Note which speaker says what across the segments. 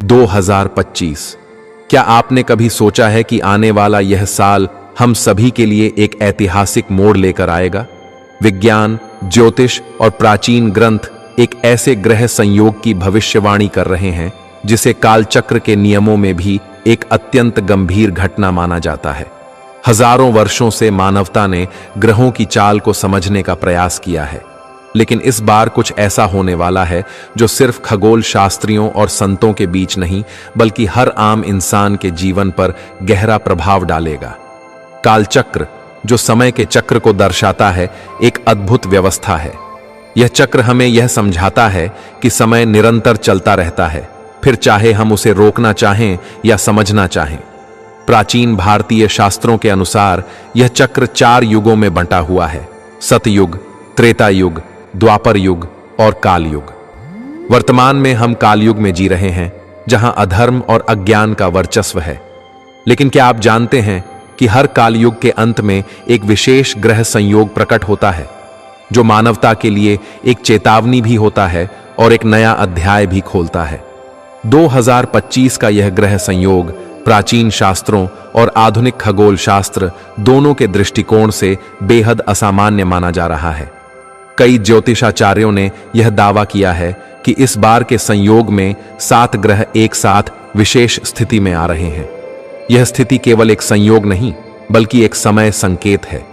Speaker 1: 2025। क्या आपने कभी सोचा है कि आने वाला यह साल हम सभी के लिए एक ऐतिहासिक मोड़ लेकर आएगा? विज्ञान, ज्योतिष और प्राचीन ग्रंथ एक ऐसे ग्रह संयोग की भविष्यवाणी कर रहे हैं जिसे कालचक्र के नियमों में भी एक अत्यंत गंभीर घटना माना जाता है। हजारों वर्षों से मानवता ने ग्रहों की चाल को समझने का प्रयास किया है, लेकिन इस बार कुछ ऐसा होने वाला है जो सिर्फ खगोल शास्त्रियों और संतों के बीच नहीं, बल्कि हर आम इंसान के जीवन पर गहरा प्रभाव डालेगा। कालचक्र, जो समय के चक्र को दर्शाता है, एक अद्भुत व्यवस्था है। यह चक्र हमें यह समझाता है कि समय निरंतर चलता रहता है, फिर चाहे हम उसे रोकना चाहें या समझना चाहें। प्राचीन भारतीय शास्त्रों के अनुसार यह चक्र 4 युगों में बंटा हुआ है: सतयुग, त्रेता युग, द्वापर युग और काल युग। वर्तमान में हम कालयुग में जी रहे हैं, जहां अधर्म और अज्ञान का वर्चस्व है। लेकिन क्या आप जानते हैं कि हर कालयुग के अंत में एक विशेष ग्रह संयोग प्रकट होता है, जो मानवता के लिए एक चेतावनी भी होता है और एक नया अध्याय भी खोलता है। 2025 का यह ग्रह संयोग प्राचीन शास्त्रों और आधुनिक खगोल शास्त्र दोनों के दृष्टिकोण से बेहद असामान्य माना जा रहा है। कई ज्योतिषाचार्यों ने यह दावा किया है कि इस बार के संयोग में 7 ग्रह एक साथ विशेष स्थिति में आ रहे हैं। यह स्थिति केवल एक संयोग नहीं, बल्कि एक समय संकेत है।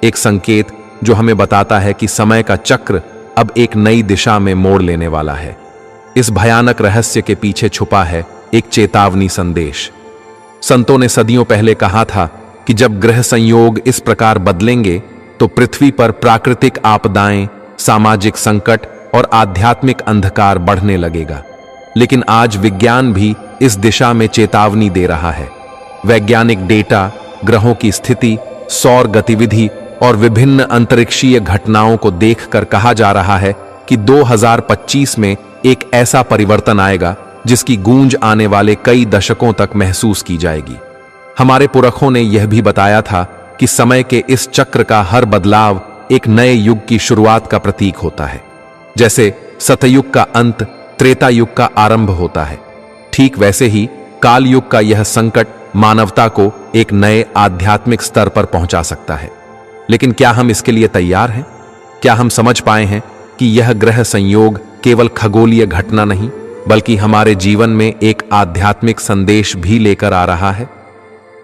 Speaker 1: एक संकेत जो हमें बताता है कि समय का चक्र अब एक नई दिशा में मोड़ लेने वाला है। इस भयानक रहस्य के पीछे छुपा है एक चेतावनी संदेश। संतों ने सदियों पहले कहा था कि जब ग्रह संयोग इस प्रकार बदलेंगे तो पृथ्वी पर प्राकृतिक आपदाएं, सामाजिक संकट और आध्यात्मिक अंधकार बढ़ने लगेगा। लेकिन आज विज्ञान भी इस दिशा में चेतावनी दे रहा है। वैज्ञानिक डेटा, ग्रहों की स्थिति, सौर गतिविधि और विभिन्न अंतरिक्षीय घटनाओं को देखकर कहा जा रहा है कि 2025 में एक ऐसा परिवर्तन आएगा जिसकी गूंज आने वाले कई दशकों तक महसूस की जाएगी। हमारे पुरखों ने यह भी बताया था कि समय के इस चक्र का हर बदलाव एक नए युग की शुरुआत का प्रतीक होता है। जैसे सतयुग का अंत त्रेता युग का आरंभ होता है, ठीक वैसे ही काल युग का यह संकट मानवता को एक नए आध्यात्मिक स्तर पर पहुंचा सकता है। लेकिन क्या हम इसके लिए तैयार हैं? क्या हम समझ पाए हैं कि यह ग्रह संयोग केवल खगोलीय घटना नहीं, बल्कि हमारे जीवन में एक आध्यात्मिक संदेश भी लेकर आ रहा है?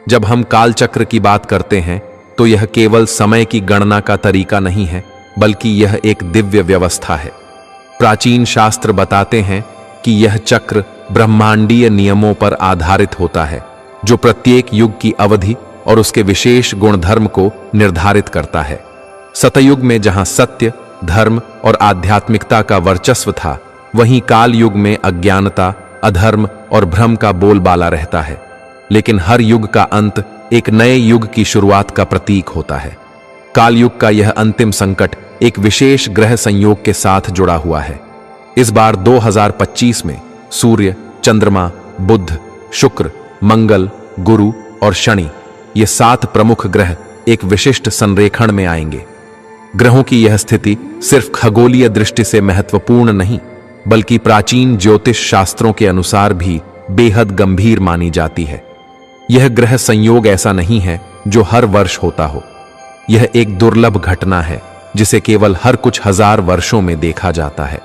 Speaker 1: जब हम कालचक्र की बात करते हैं तो यह केवल समय की गणना का तरीका नहीं है, बल्कि यह एक दिव्य व्यवस्था है। प्राचीन शास्त्र बताते हैं कि यह चक्र ब्रह्मांडीय नियमों पर आधारित होता है, जो प्रत्येक युग की अवधि और उसके विशेष गुणधर्म को निर्धारित करता है। सतयुग में जहां सत्य, धर्म और आध्यात्मिकता का वर्चस्व था, वहीं काल युग में अज्ञानता, अधर्म और भ्रम का बोलबाला रहता है। लेकिन हर युग का अंत एक नए युग की शुरुआत का प्रतीक होता है। काल युग का यह अंतिम संकट एक विशेष ग्रह संयोग के साथ जुड़ा हुआ है। इस बार 2025 में सूर्य, चंद्रमा, बुध, शुक्र, मंगल, गुरु और शनि, ये 7 प्रमुख ग्रह एक विशिष्ट संरेखण में आएंगे। ग्रहों की यह स्थिति सिर्फ खगोलीय दृष्टि से महत्वपूर्ण नहीं, बल्कि प्राचीन ज्योतिष शास्त्रों के अनुसार भी बेहद गंभीर मानी जाती है। यह ग्रह संयोग ऐसा नहीं है जो हर वर्ष होता हो। यह एक दुर्लभ घटना है जिसे केवल हर कुछ हजार वर्षों में देखा जाता है।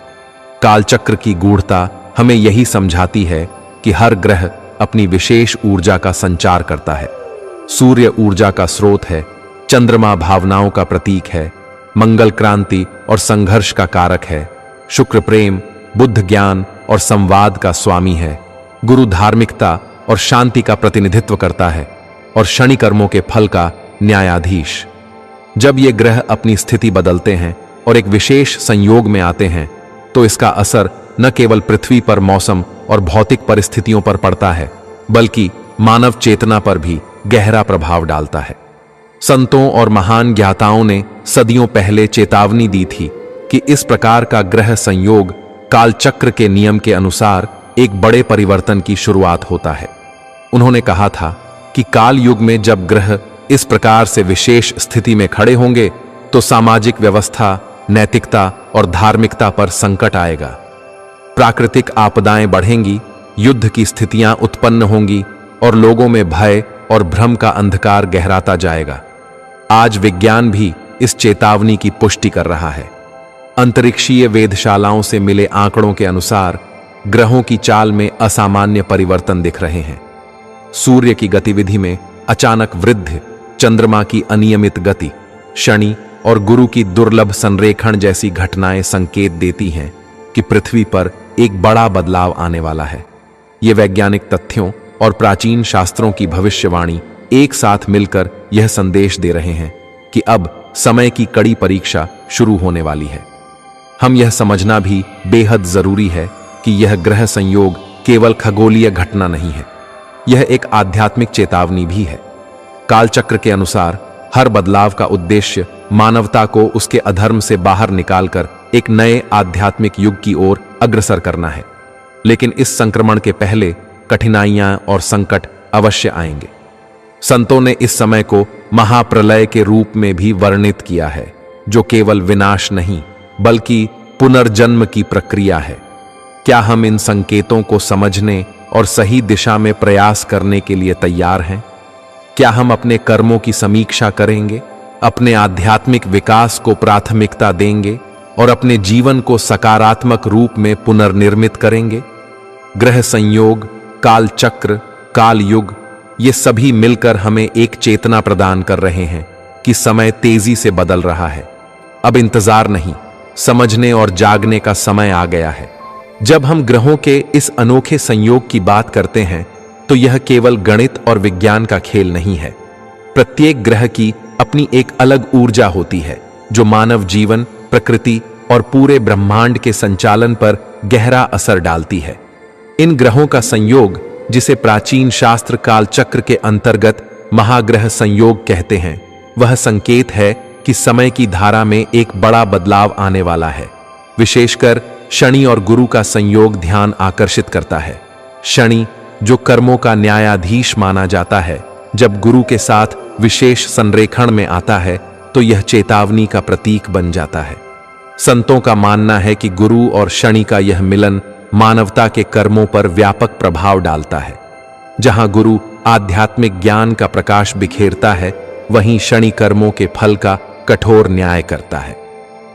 Speaker 1: कालचक्र की गूढ़ता हमें यही समझाती है कि हर ग्रह अपनी विशेष ऊर्जा का संचार करता है। सूर्य ऊर्जा का स्रोत है, चंद्रमा भावनाओं का प्रतीक है, मंगल क्रांति और संघर्ष का कारक है, शुक्र प्रेम, बुध ज्ञान और संवाद का स्वामी है, गुरु धार्मिकता और शांति का प्रतिनिधित्व करता है, और शनि कर्मों के फल का न्यायाधीश। जब ये ग्रह अपनी स्थिति बदलते हैं और एक विशेष संयोग में आते हैं, तो इसका असर न केवल पृथ्वी पर मौसम और भौतिक परिस्थितियों पर पड़ता है, बल्कि मानव चेतना पर भी गहरा प्रभाव डालता है। संतों और महान ज्ञाताओं ने सदियों पहले चेतावनी दी थी कि इस प्रकार का ग्रह संयोग कालचक्र के नियम के अनुसार एक बड़े परिवर्तन की शुरुआत होता है। उन्होंने कहा था कि काल युग में जब ग्रह इस प्रकार से विशेष स्थिति में खड़े होंगे तो सामाजिक व्यवस्था, नैतिकता और धार्मिकता पर संकट आएगा। प्राकृतिक आपदाएं बढ़ेंगी, युद्ध की स्थितियां उत्पन्न होंगी और लोगों में भय और भ्रम का अंधकार गहराता जाएगा। आज विज्ञान भी इस चेतावनी की पुष्टि कर रहा है। अंतरिक्षीय वेधशालाओं से मिले आंकड़ों के अनुसार ग्रहों की चाल में असामान्य परिवर्तन दिख रहे हैं। सूर्य की गतिविधि में अचानक वृद्धि, चंद्रमा की अनियमित गति, शनि और गुरु की दुर्लभ संरेखण जैसी घटनाएं संकेत देती हैं कि पृथ्वी पर एक बड़ा बदलाव आने वाला है। ये वैज्ञानिक तथ्यों और प्राचीन शास्त्रों की भविष्यवाणी एक साथ मिलकर यह संदेश दे रहे हैं कि अब समय की कड़ी परीक्षा शुरू होने वाली है। हम यह समझना भी बेहद जरूरी है कि यह ग्रह संयोग केवल खगोलीय घटना नहीं है, यह एक आध्यात्मिक चेतावनी भी है। कालचक्र के अनुसार हर बदलाव का उद्देश्य मानवता को उसके अधर्म से बाहर निकालकर एक नए आध्यात्मिक युग की ओर अग्रसर करना है। लेकिन इस संक्रमण के पहले कठिनाइयां और संकट अवश्य आएंगे। संतों ने इस समय को महाप्रलय के रूप में भी वर्णित किया है, जो केवल विनाश नहीं बल्कि पुनर्जन्म की प्रक्रिया है। क्या हम इन संकेतों को समझने और सही दिशा में प्रयास करने के लिए तैयार हैं? क्या हम अपने कर्मों की समीक्षा करेंगे, अपने आध्यात्मिक विकास को प्राथमिकता देंगे और अपने जीवन को सकारात्मक रूप में पुनर्निर्मित करेंगे? ग्रह संयोग, काल चक्र, काल युग, ये सभी मिलकर हमें एक चेतना प्रदान कर रहे हैं कि समय तेजी से बदल रहा है। अब इंतजार नहीं, समझने और जागने का समय आ गया है। जब हम ग्रहों के इस अनोखे संयोग की बात करते हैं तो यह केवल गणित और विज्ञान का खेल नहीं है। प्रत्येक ग्रह की अपनी एक अलग ऊर्जा होती है जो मानव जीवन, प्रकृति और पूरे ब्रह्मांड के संचालन पर गहरा असर डालती है। इन ग्रहों का संयोग, जिसे प्राचीन शास्त्र काल चक्र के अंतर्गत महाग्रह संयोग कहते हैं, वह संकेत है कि समय की धारा में एक बड़ा बदलाव आने वाला है। विशेषकर शनि और गुरु का संयोग ध्यान आकर्षित करता है। शनि, जो कर्मों का न्यायाधीश माना जाता है, जब गुरु के साथ विशेष संरेखण में आता है तो यह चेतावनी का प्रतीक बन जाता है। संतों का मानना है कि गुरु और शनि का यह मिलन मानवता के कर्मों पर व्यापक प्रभाव डालता है। जहां गुरु आध्यात्मिक ज्ञान का प्रकाश बिखेरता है, वहीं शनि कर्मों के फल का कठोर न्याय करता है।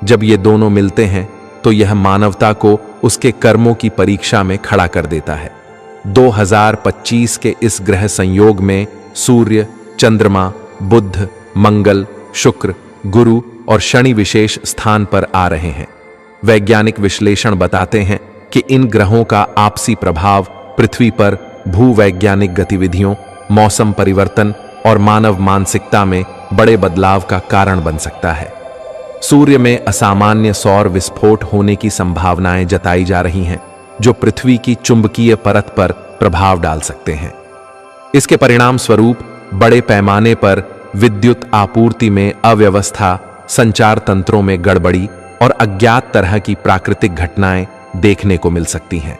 Speaker 1: जब ये दोनों मिलते हैं तो यह मानवता को उसके कर्मों की परीक्षा में खड़ा कर देता है। 2025 के इस ग्रह संयोग में सूर्य, चंद्रमा, बुध, मंगल, शुक्र, गुरु और शनि विशेष स्थान पर आ रहे हैं। वैज्ञानिक विश्लेषण बताते हैं कि इन ग्रहों का आपसी प्रभाव पृथ्वी पर भूवैज्ञानिक गतिविधियों, मौसम परिवर्तन और मानव मानसिकता में बड़े बदलाव का कारण बन सकता है। सूर्य में असामान्य सौर विस्फोट होने की संभावनाएं जताई जा रही हैं, जो पृथ्वी की चुंबकीय परत पर प्रभाव डाल सकते हैं। इसके परिणाम स्वरूप बड़े पैमाने पर विद्युत आपूर्ति में अव्यवस्था, संचार तंत्रों में गड़बड़ी और अज्ञात तरह की प्राकृतिक घटनाएं देखने को मिल सकती हैं।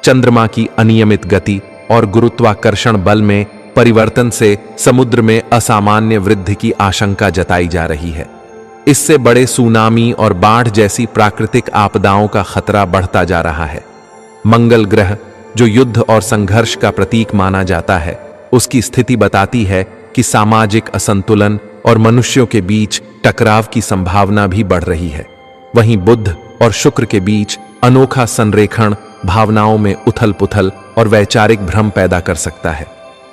Speaker 1: चंद्रमा की अनियमित गति और गुरुत्वाकर्षण बल में परिवर्तन से समुद्र में असामान्य वृद्धि की आशंका जताई जा रही है। इससे बड़े सुनामी और बाढ़ जैसी प्राकृतिक आपदाओं का खतरा बढ़ता जा रहा है। मंगल ग्रह, जो युद्ध और संघर्ष का प्रतीक माना जाता है, उसकी स्थिति बताती है कि सामाजिक असंतुलन और मनुष्यों के बीच टकराव की संभावना भी बढ़ रही है। वहीं बुध और शुक्र के बीच अनोखा संरेखण भावनाओं में उथल-पुथल और वैचारिक भ्रम पैदा कर सकता है।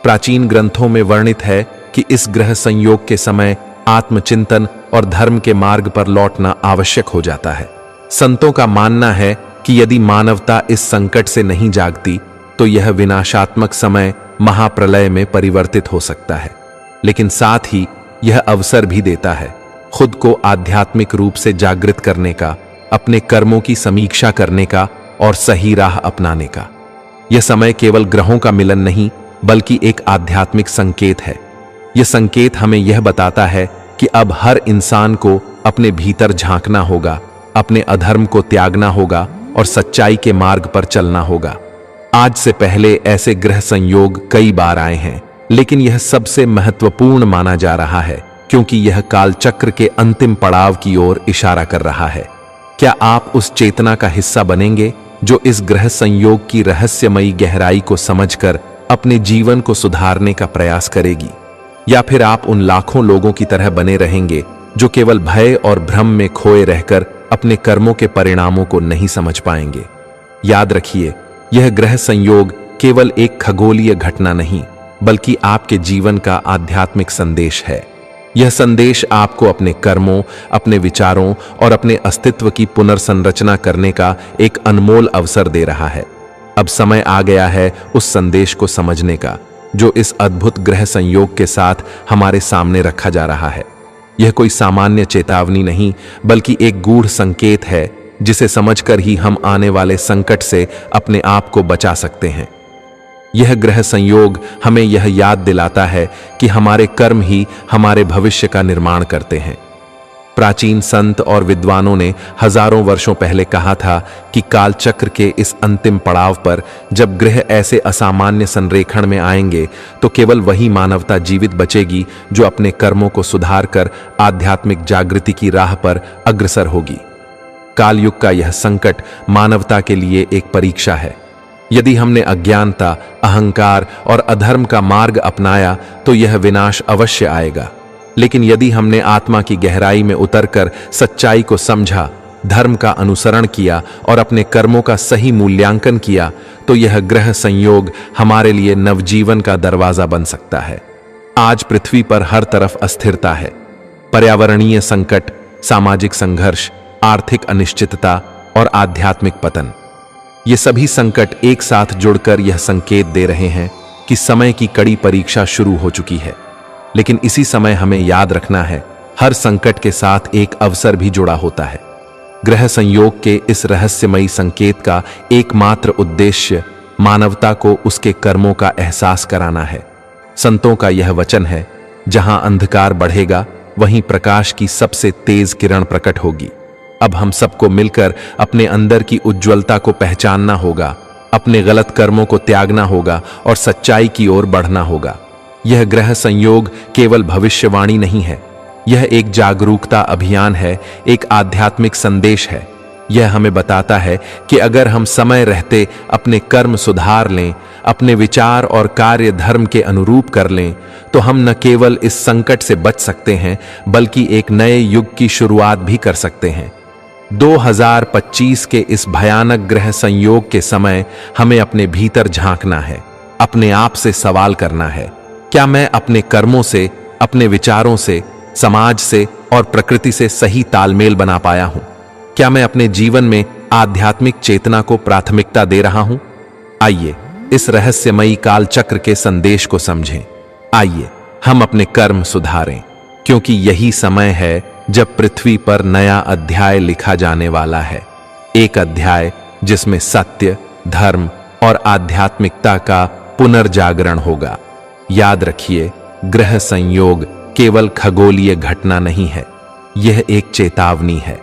Speaker 1: प्राचीन ग्रंथों में वर्णित है कि इस ग्रह संयोग के समय आत्मचिंतन और धर्म के मार्ग पर लौटना आवश्यक हो जाता है। संतों का मानना है कि यदि मानवता इस संकट से नहीं जागती तो यह विनाशात्मक समय महाप्रलय में परिवर्तित हो सकता है। लेकिन साथ ही यह अवसर भी देता है खुद को आध्यात्मिक रूप से जागृत करने का, अपने कर्मों की समीक्षा करने का और सही राह अपनाने का। यह समय केवल ग्रहों का मिलन नहीं बल्कि एक आध्यात्मिक संकेत है। यह संकेत हमें यह बताता है कि अब हर इंसान को अपने भीतर झांकना होगा, अपने अधर्म को त्यागना होगा और सच्चाई के मार्ग पर चलना होगा। आज से पहले ऐसे ग्रह संयोग कई बार आए हैं, लेकिन यह सबसे महत्वपूर्ण माना जा रहा है क्योंकि यह कालचक्र के अंतिम पड़ाव की ओर इशारा कर रहा है। क्या आप उस चेतना का हिस्सा बनेंगे जो इस ग्रह संयोग की रहस्यमयी गहराई को समझकर अपने जीवन को सुधारने का प्रयास करेगी, या फिर आप उन लाखों लोगों की तरह बने रहेंगे जो केवल भय और भ्रम में खोए रहकर अपने कर्मों के परिणामों को नहीं समझ पाएंगे। याद रखिए, यह ग्रह संयोग केवल एक खगोलीय घटना नहीं, बल्कि आपके जीवन का आध्यात्मिक संदेश है। यह संदेश आपको अपने कर्मों, अपने विचारों और अपने अस्तित्व की पुनर्संरचना करने का एक अनमोल अवसर दे रहा है। अब समय आ गया है उस संदेश को समझने का, जो इस अद्भुत ग्रह संयोग के साथ हमारे सामने रखा जा रहा है। यह कोई सामान्य चेतावनी नहीं, बल्कि एक गूढ़ संकेत है, जिसे समझकर ही हम आने वाले संकट से अपने आप को बचा सकते हैं। यह ग्रह संयोग हमें यह याद दिलाता है कि हमारे कर्म ही हमारे भविष्य का निर्माण करते हैं। प्राचीन संत और विद्वानों ने हजारों वर्षों पहले कहा था कि कालचक्र के इस अंतिम पड़ाव पर जब ग्रह ऐसे असामान्य संरेखण में आएंगे, तो केवल वही मानवता जीवित बचेगी जो अपने कर्मों को सुधार कर आध्यात्मिक जागृति की राह पर अग्रसर होगी। कालयुग का यह संकट मानवता के लिए एक परीक्षा है। यदि हमने अज्ञानता, अहंकार और अधर्म का मार्ग अपनाया तो यह विनाश अवश्य आएगा। लेकिन यदि हमने आत्मा की गहराई में उतरकर सच्चाई को समझा, धर्म का अनुसरण किया और अपने कर्मों का सही मूल्यांकन किया, तो यह ग्रह संयोग हमारे लिए नवजीवन का दरवाजा बन सकता है। आज पृथ्वी पर हर तरफ अस्थिरता है। पर्यावरणीय संकट, सामाजिक संघर्ष, आर्थिक अनिश्चितता और आध्यात्मिक पतन, ये सभी संकट एक साथ जुड़कर यह संकेत दे रहे हैं कि समय की कड़ी परीक्षा शुरू हो चुकी है। लेकिन इसी समय हमें याद रखना है, हर संकट के साथ एक अवसर भी जुड़ा होता है। ग्रह संयोग के इस रहस्यमयी संकेत का एकमात्र उद्देश्य मानवता को उसके कर्मों का एहसास कराना है। संतों का यह वचन है, जहां अंधकार बढ़ेगा वहीं प्रकाश की सबसे तेज किरण प्रकट होगी। अब हम सबको मिलकर अपने अंदर की उज्ज्वलता को पहचानना होगा, अपने गलत कर्मों को त्यागना होगा और सच्चाई की ओर बढ़ना होगा। यह ग्रह संयोग केवल भविष्यवाणी नहीं है, यह एक जागरूकता अभियान है, एक आध्यात्मिक संदेश है। यह हमें बताता है कि अगर हम समय रहते अपने कर्म सुधार लें, अपने विचार और कार्य धर्म के अनुरूप कर लें, तो हम न केवल इस संकट से बच सकते हैं, बल्कि एक नए युग की शुरुआत भी कर सकते हैं। 2025 के इस भयानक ग्रह संयोग के समय हमें अपने भीतर झांकना है, अपने आप से सवाल करना है, क्या मैं अपने कर्मों से, अपने विचारों से, समाज से और प्रकृति से सही तालमेल बना पाया हूं? क्या मैं अपने जीवन में आध्यात्मिक चेतना को प्राथमिकता दे रहा हूं? आइए इस रहस्यमयी कालचक्र के संदेश को समझें। आइए हम अपने कर्म सुधारें, क्योंकि यही समय है जब पृथ्वी पर नया अध्याय लिखा जाने वाला है। एक अध्याय जिसमें सत्य, धर्म और आध्यात्मिकता का पुनर्जागरण होगा। याद रखिए, ग्रह संयोग केवल खगोलीय घटना नहीं है, यह एक चेतावनी है।